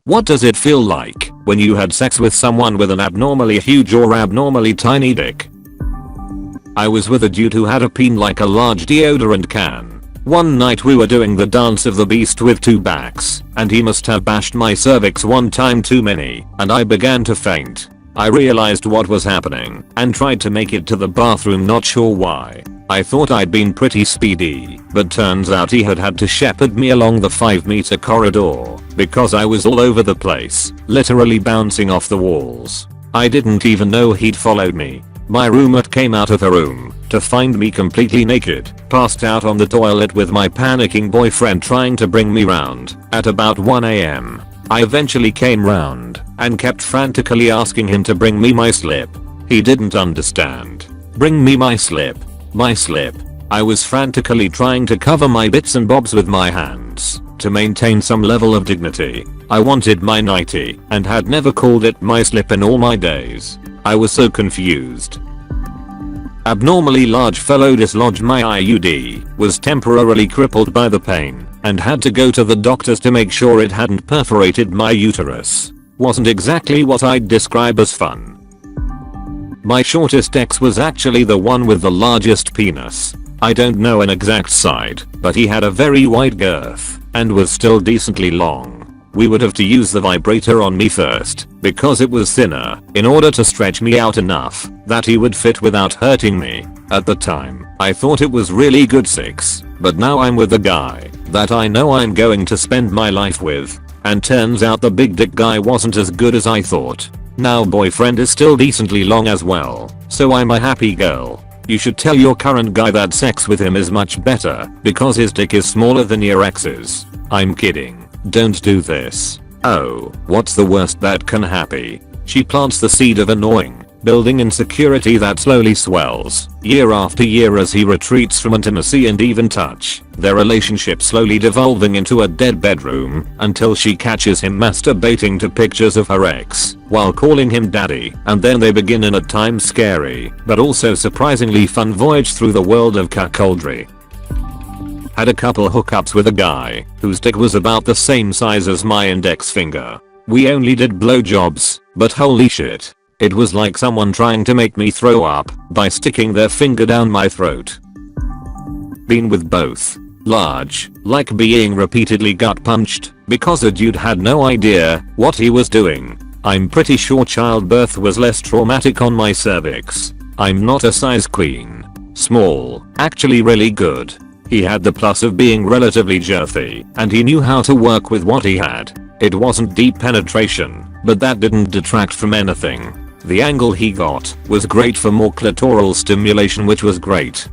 What does it feel like when you had sex with someone with an abnormally huge or abnormally tiny dick? I was with a dude who had a peen like a large deodorant can. One night we were doing the dance of the beast with 2 backs, and he must have bashed my cervix one time too many, and I began to faint. I realized what was happening and tried to make it to the bathroom, not sure why. I thought I'd been pretty speedy, but turns out he had to shepherd me along the 5-meter corridor because I was all over the place, literally bouncing off the walls. I didn't even know he'd followed me. My roommate came out of her room to find me completely naked, passed out on the toilet with my panicking boyfriend trying to bring me round at about 1 AM. I eventually came round and kept frantically asking him to bring me my slip. He didn't understand. Bring me my slip. My slip. I was frantically trying to cover my bits and bobs with my hands to maintain some level of dignity. I wanted my nightie and had never called it my slip in all my days. I was so confused. Abnormally large fellow dislodged my IUD, was temporarily crippled by the pain, and had to go to the doctors to make sure it hadn't perforated my uterus. Wasn't exactly what I'd describe as fun. My shortest ex was actually the one with the largest penis. I don't know an exact side, but he had a very wide girth, and was still decently long. We would have to use the vibrator on me first, because it was thinner, in order to stretch me out enough that he would fit without hurting me. At the time, I thought it was really good sex, but now I'm with a guy that I know I'm going to spend my life with, and turns out the big dick guy wasn't as good as I thought. Now boyfriend is still decently long as well, so I'm a happy girl. You should tell your current guy that sex with him is much better because his dick is smaller than your ex's. I'm kidding. Don't do this. Oh, what's the worst that can happen? She plants the seed of annoying, building insecurity that slowly swells, year after year as he retreats from intimacy and even touch, their relationship slowly devolving into a dead bedroom until she catches him masturbating to pictures of her ex while calling him daddy, and then they begin an at times scary, but also surprisingly fun voyage through the world of cuckoldry. Had a couple hookups with a guy whose dick was about the same size as my index finger. We only did blowjobs, but holy shit. It was like someone trying to make me throw up by sticking their finger down my throat. Been with both. Large, like being repeatedly gut punched because a dude had no idea what he was doing. I'm pretty sure childbirth was less traumatic on my cervix. I'm not a size queen. Small, actually really good. He had the plus of being relatively girthy, and he knew how to work with what he had. It wasn't deep penetration, but that didn't detract from anything. The angle he got was great for more clitoral stimulation, which was great.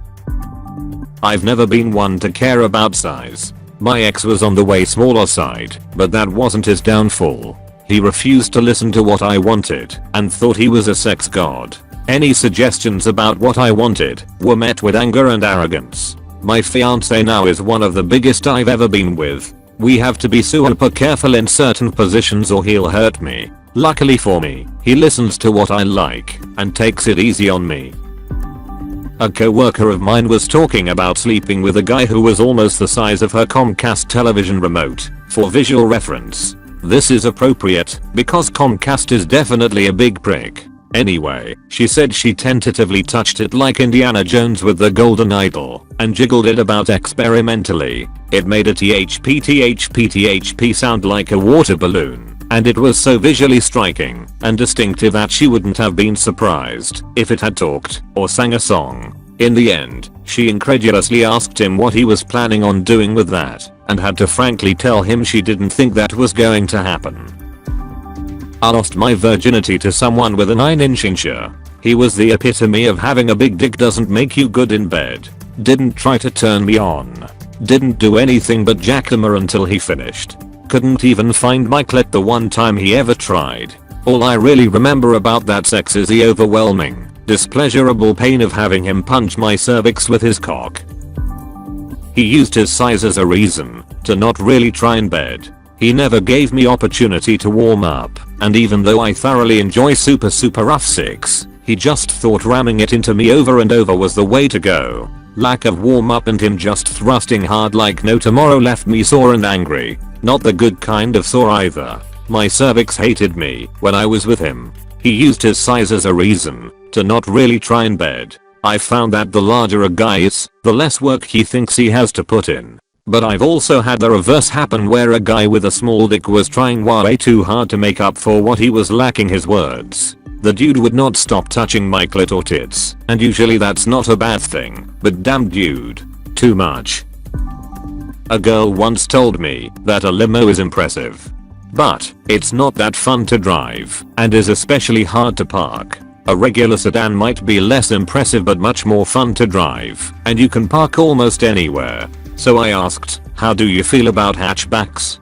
I've never been one to care about size. My ex was on the way smaller side, but that wasn't his downfall. He refused to listen to what I wanted and thought he was a sex god. Any suggestions about what I wanted were met with anger and arrogance. My fiance now is one of the biggest I've ever been with. We have to be super careful in certain positions or he'll hurt me. Luckily for me, he listens to what I like and takes it easy on me. A coworker of mine was talking about sleeping with a guy who was almost the size of her Comcast television remote. For visual reference, this is appropriate because Comcast is definitely a big prick. Anyway, she said she tentatively touched it like Indiana Jones with the golden idol and jiggled it about experimentally. It made a THP sound like a water balloon, and it was so visually striking and distinctive that she wouldn't have been surprised if it had talked or sang a song. In the end, she incredulously asked him what he was planning on doing with that, and had to frankly tell him she didn't think that was going to happen. I lost my virginity to someone with a 9-inch incher. He was the epitome of having a big dick doesn't make you good in bed. Didn't try to turn me on. Didn't do anything but jackhammer until he finished. Couldn't even find my clit the one time he ever tried. All I really remember about that sex is the overwhelming, displeasurable pain of having him punch my cervix with his cock. He used his size as a reason to not really try in bed. He never gave me opportunity to warm up, and even though I thoroughly enjoy super rough sex, he just thought ramming it into me over and over was the way to go. Lack of warm up and him just thrusting hard like no tomorrow left me sore and angry. Not the good kind of sore either. My cervix hated me when I was with him. He used his size as a reason to not really try in bed. I found that the larger a guy is, the less work he thinks he has to put in. But I've also had the reverse happen where a guy with a small dick was trying way too hard to make up for what he was lacking his words. The dude would not stop touching my clit or tits, and usually that's not a bad thing, but damn dude. Too much. A girl once told me that a limo is impressive, but it's not that fun to drive and is especially hard to park. A regular sedan might be less impressive but much more fun to drive, and you can park almost anywhere. So I asked, how do you feel about hatchbacks?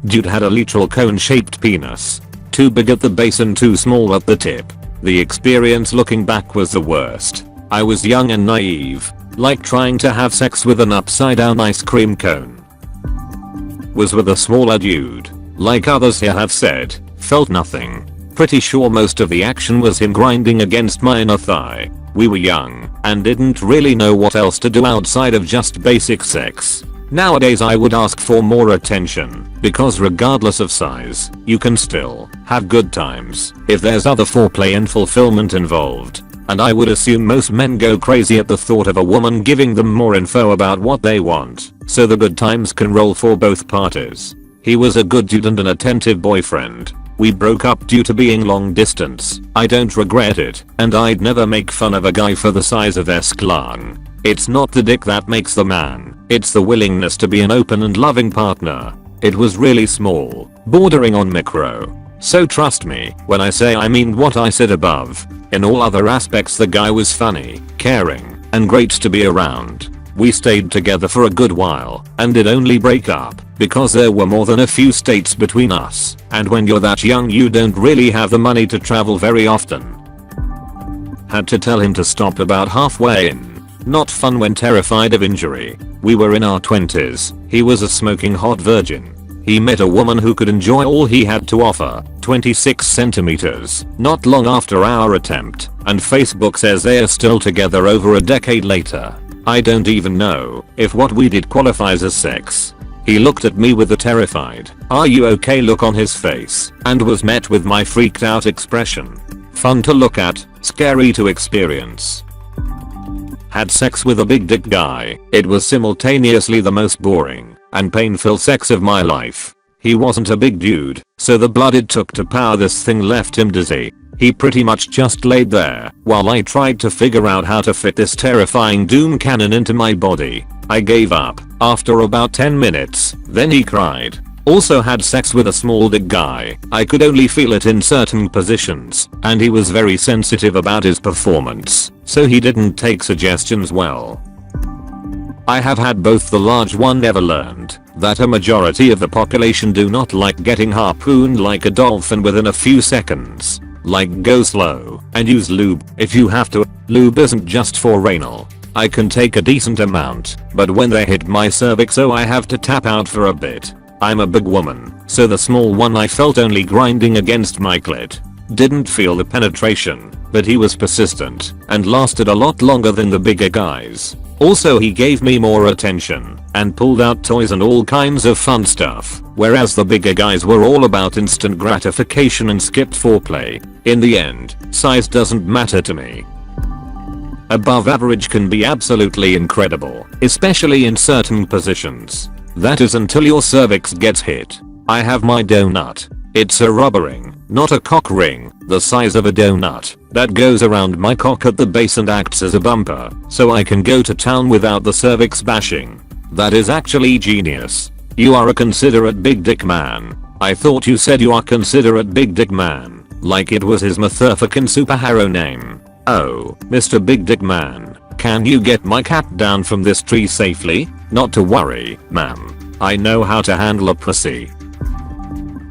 Dude had a literal cone-shaped penis. Too big at the base and too small at the tip. The experience looking back was the worst. I was young and naive, like trying to have sex with an upside down ice cream cone. Was with a smaller dude. Like others here have said, felt nothing. Pretty sure most of the action was him grinding against my inner thigh. We were young and didn't really know what else to do outside of just basic sex. Nowadays I would ask for more attention, because regardless of size, you can still have good times if there's other foreplay and fulfillment involved. And I would assume most men go crazy at the thought of a woman giving them more info about what they want, so the good times can roll for both parties. He was a good dude and an attentive boyfriend. We broke up due to being long distance. I don't regret it, and I'd never make fun of a guy for the size of their schlong. It's not the dick that makes the man, it's the willingness to be an open and loving partner. It was really small, bordering on micro. So trust me when I say I mean what I said above. In all other aspects the guy was funny, caring, and great to be around. We stayed together for a good while and did only break up because there were more than a few states between us, and when you're that young you don't really have the money to travel very often. Had to tell him to stop about halfway in. Not fun when terrified of injury. We were in our 20s. He was a smoking hot virgin. He met a woman who could enjoy all he had to offer, 26 centimeters, not long after our attempt, and Facebook says they are still together over a decade later. I don't even know if what we did qualifies as sex. He looked at me with a terrified, "Are you okay?" look on his face, and was met with my freaked out expression. Fun to look at, scary to experience. Had sex with a big dick guy. It was simultaneously the most boring and painful sex of my life. He wasn't a big dude, so the blood it took to power this thing left him dizzy. He pretty much just laid there while I tried to figure out how to fit this terrifying doom cannon into my body. I gave up after about 10 minutes, then he cried. Also had sex with a small dick guy. I could only feel it in certain positions, and he was very sensitive about his performance, so he didn't take suggestions well. I have had both. The large one never learned that a majority of the population do not like getting harpooned like a dolphin within a few seconds. Like, go slow and use lube if you have to. Lube isn't just for anal. I can take a decent amount, but when they hit my cervix I have to tap out for a bit. I'm a big woman, so the small one I felt only grinding against my clit. Didn't feel the penetration, but he was persistent and lasted a lot longer than the bigger guys. Also he gave me more attention and pulled out toys and all kinds of fun stuff, whereas the bigger guys were all about instant gratification and skipped foreplay. In the end, size doesn't matter to me. Above average can be absolutely incredible, especially in certain positions. That is until your cervix gets hit. I have my donut. It's a rubber ring, not a cock ring, the size of a donut, that goes around my cock at the base and acts as a bumper, so I can go to town without the cervix bashing. That is actually genius. You are a considerate big dick man. I thought you said you are considerate big dick man, like it was his motherfucking superhero name. Oh, Mr. Big Dick Man, can you get my cat down from this tree safely? Not to worry, ma'am. I know how to handle a pussy.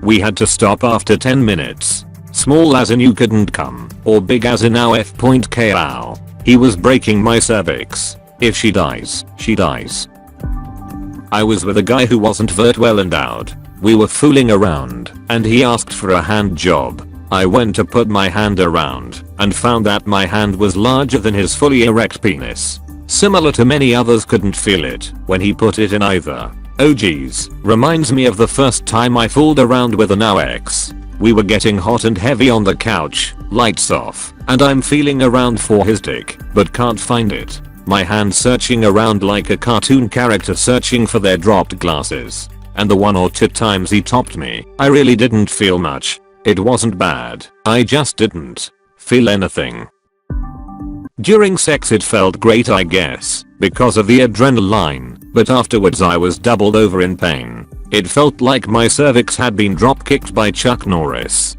We had to stop after 10 minutes. Small as in you couldn't come, or big as in our F.K.O. He was breaking my cervix. If she dies, she dies. I was with a guy who wasn't vert well endowed. We were fooling around, and he asked for a hand job. I went to put my hand around, and found that my hand was larger than his fully erect penis. Similar to many others, couldn't feel it when he put it in either. Oh geez, reminds me of the first time I fooled around with an ex. We were getting hot and heavy on the couch, lights off, and I'm feeling around for his dick, but can't find it. My hand searching around like a cartoon character searching for their dropped glasses. And the 1 or 2 times he topped me, I really didn't feel much. It wasn't bad, I just didn't feel anything. During sex it felt great I guess, because of the adrenaline, but afterwards I was doubled over in pain. It felt like my cervix had been drop kicked by Chuck Norris.